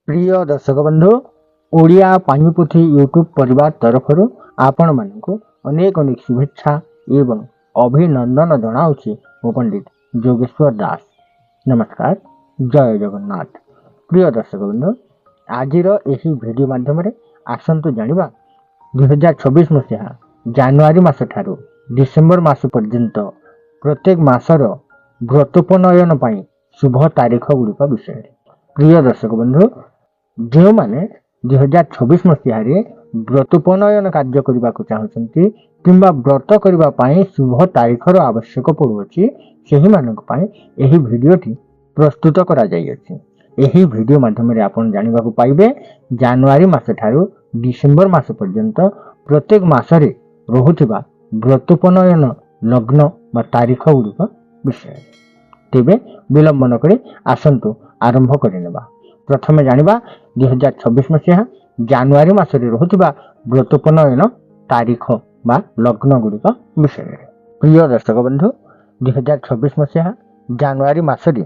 प्रिय दर्शक बंधु ओडिया पानीपोथी यूट्यूब परिवार तरफ आपण मानक अनेक अनेक शुभेच्छा एवं अभिनंदन जनाऊँगी मो पंडित जोगेश्वर दास। नमस्कार, जय जगन्नाथ। प्रिय दर्शक बंधु आज भिडियो माध्यम आसतु जाना 2026 मसीहा जानुआरी मास ठारू डिसेम्बर मास पर्यंत प्रत्येक मासर व्रतोपनयन शुभ तारीख गुड़िक विषय। प्रिय दर्शक बंधु जो मैंने 2026 मसीह व्रतोपनयन कार्य करने को चाहते कि व्रत करने शुभ तारीखर आवश्यक पड़ुअछि सेहि मानक पई एही भिडियोटी प्रस्तुत करा जाई अछि। एही भिडियो माध्यम आपण जानिबा को पाइबे जानुआरी मास ठारू डिसेम्बर मास पर्यंत प्रत्येक मासरे रहुथिबा व्रतोपनयन लग्न बा तारीख गुड़िक विषय। तेबे विलंब न करी आसंतु आरंभ करिनेबा। प्रथमे जानिबा 2026 मसीहा जानुआरी मासरे रहुथिबा व्रतोपनयन तारीख बा लग्न गुड़िक विषय। प्रिय दर्शक बंधु 2026 मसीहा जानुआरी मासरे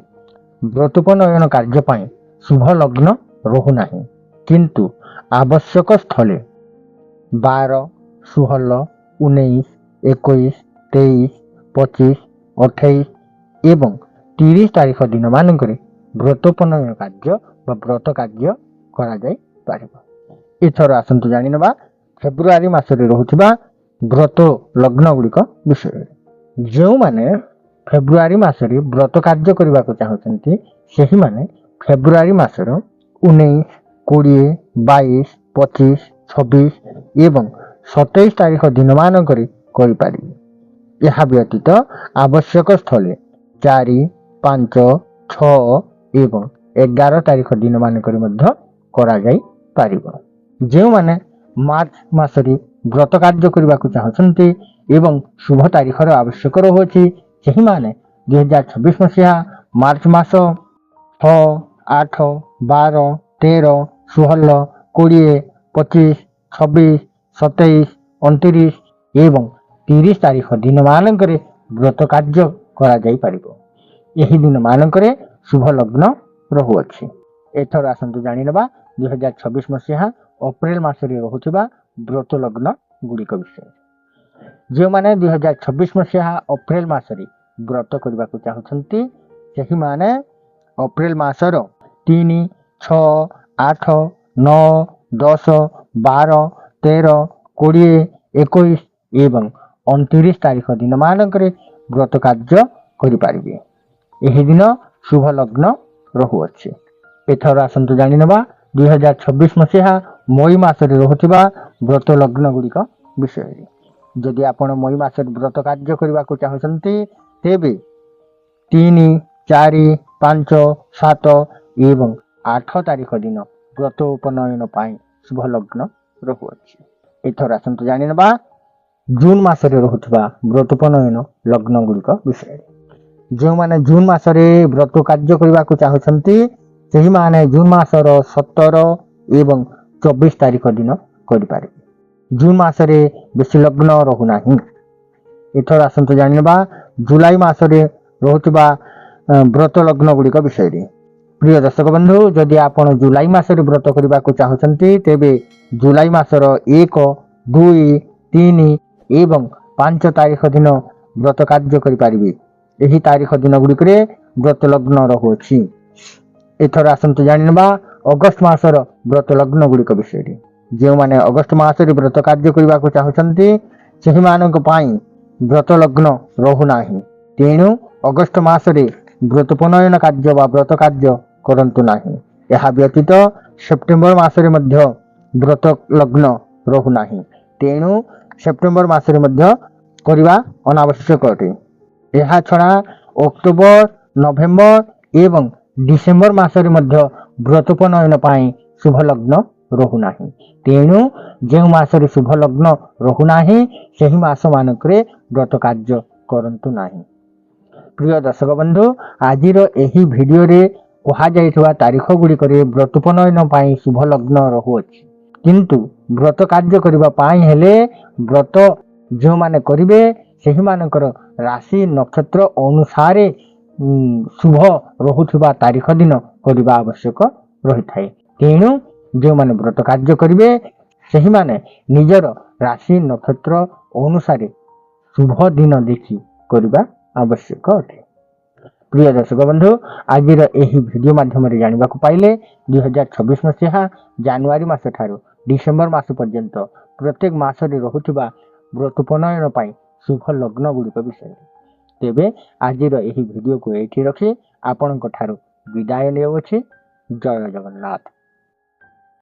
व्रतोपनयन कार्य पाई शुभ लग्न रहुनाही, किंतु आवश्यक स्थले 12, 16, 19, 21, 23, 25, 28 एवं 30 तारीख दिन मानकरे व्रतोपनयन कार्य बा व्रत कार्य करा जाई पारिबो। एथर आसंतु जानि नबा फेब्रुआरी मासरे रहुथिबा व्रत लग्न गुड़िक विषय। जो माने फेब्रुआरी मासरे व्रत कार्य करबा को चाहछन्ती सेहि माने फेब्रुआरी मासर 19, 20, 22, 25, 26 एवं 27 तारीख दिन मानकरे करि पारिबे। यह व्यतीत आवश्यक स्थले 4, 5, 6 एवं 11 तारीख दिन मानकरे मध्य करा जाई पारिबो। जो माने मार्च मासरे व्रत कार्य करबा को चाहछन्ती एवं शुभ तारीखर आवश्यक रहुछि सेहि माने 2026 मसीहा मार्च मास 6, 8, 12, 13, 16, 20, 25, 26, 27, 29 एवं 30 तारीख दिन मानकरे व्रत कार्य करा जाई पारिबो। एही दिन मानकरे शुभ लग्न रहुअछि। एथर आसंतु जानि नबा 2026 मसीहा अप्रैल मासरे रहुथिबा व्रत लग्न गुड़िक विषय। जो माने 2026 मसीहा अप्रैल मासरे व्रत करबा को चाहछन्ती सेहि माने अप्रैल मासर 3, 6, 8, 9, 10, 12, 13, 20, 21 एवं 29 तारीख दिन मानकरे व्रत कार्य करि पारिबे। एही दिन शुभ लग्न रहुअछि। एथर आसंतु जानि नबा 2026 मसीहा मई मासरे रहुथिबा व्रत लग्न गुड़िक विषय। जदि आपण मई मासरे व्रत कार्य करबा को चाहछन्ती तेबे 3, 4, 5, 7 एवं 8 तारीख दिन व्रत उपनयन पाई शुभ लग्न रहुअछि। एथर आसंतु जानि नबा जून मासरे रहुथिबा व्रत उपनयन लग्न गुड़िक विषय। जो माने जून मासरे व्रत कार्य करबा को चाहछन्ती सेहि माने जून मासर 17 एवं 24 तारीख दिन करि पारिबे। जून मासरे बेसी लग्न रहुनाही। एथर आसंतु जानिबा जुलाई मासरे रहुथिबा व्रत लग्न गुड़िक विषय। प्रिय दर्शक बंधु जदि आपण जुलाई मासरे व्रत करबा को चाहछन्ती तेबे जुलाई मासर 1, 2, 3 एवं 5 तारीख दिन व्रत कार्य करि पारिबे। एही तारीख दिन गुड़िकरे व्रत लग्न रहुअछि। एथर आसंतु जानिबा अगस्त मासर व्रत लग्न गुड़िक विषय। जो माने अगस्त मासरे व्रत कार्य करबा को चाहछन्ती सेहि मानक पाई व्रत लग्न रहुनाही, तेणु अगस्त मासरे व्रतोपनयन कार्य बा व्रत कार्य करंतु नाही। यह व्यतीत सेप्टेम्बर मासरे मध्य व्रत लग्न रहुनाही, तेणु सेप्टेम्बर मासरे मध्य करिबा अनावश्यक अटे। यह छड़ा अक्टोबर, नवेम्बर एवं डिसेम्बर मासरे मध्य व्रतोपनयन पाई शुभ लग्न रहुनाही, तेणु जो मासरे शुभ लग्न रहुनाही सेहि मास मानकरे व्रत कार्य करंतु नाही। प्रिय दर्शक बंधु आजिर एही भिडियो रे कहा जाइथवा तारीख गुड़िक व्रतोपनयन पाई शुभ लग्न रहुअछि, किंतु व्रत कार्य करबा पाई हेले व्रत जो माने करिवे सेहि मानकर राशि नक्षत्र अनुसारे शुभ रहुथिबा तारीख दिन करबा आवश्यक रही थाए। ତେଣୁ ଯେଉଁମାନେ ବ୍ରତ କାର୍ଯ୍ୟ କରିବେ ସେହିମାନେ ନିଜର ରାଶି ନକ୍ଷତ୍ର ଅନୁସାରେ ଶୁଭ ଦିନ ଦେଖି କରିବା ଆବଶ୍ୟକ ଅଟେ। ପ୍ରିୟ ଦର୍ଶକ ବନ୍ଧୁ, ଆଜିର ଏହି ଭିଡ଼ିଓ ମାଧ୍ୟମରେ ଜାଣିବାକୁ ପାଇଲେ 2026 ମସିହା ଜାନୁଆରୀ ମାସ ଠାରୁ ଡିସେମ୍ବର ମାସ ପର୍ଯ୍ୟନ୍ତ ପ୍ରତ୍ୟେକ ମାସରେ ରହୁଥିବା ବ୍ରତ ଉପନୟନ ପାଇଁ ଶୁଭ ଲଗ୍ନ ଗୁଡ଼ିକ ବିଷୟରେ। ତେବେ ଆଜିର ଏହି ଭିଡ଼ିଓକୁ ଏଇଠି ରଖି ଆପଣଙ୍କ ଠାରୁ ବିଦାୟ ନେଉଅଛି। ଜୟ ଜଗନ୍ନାଥ।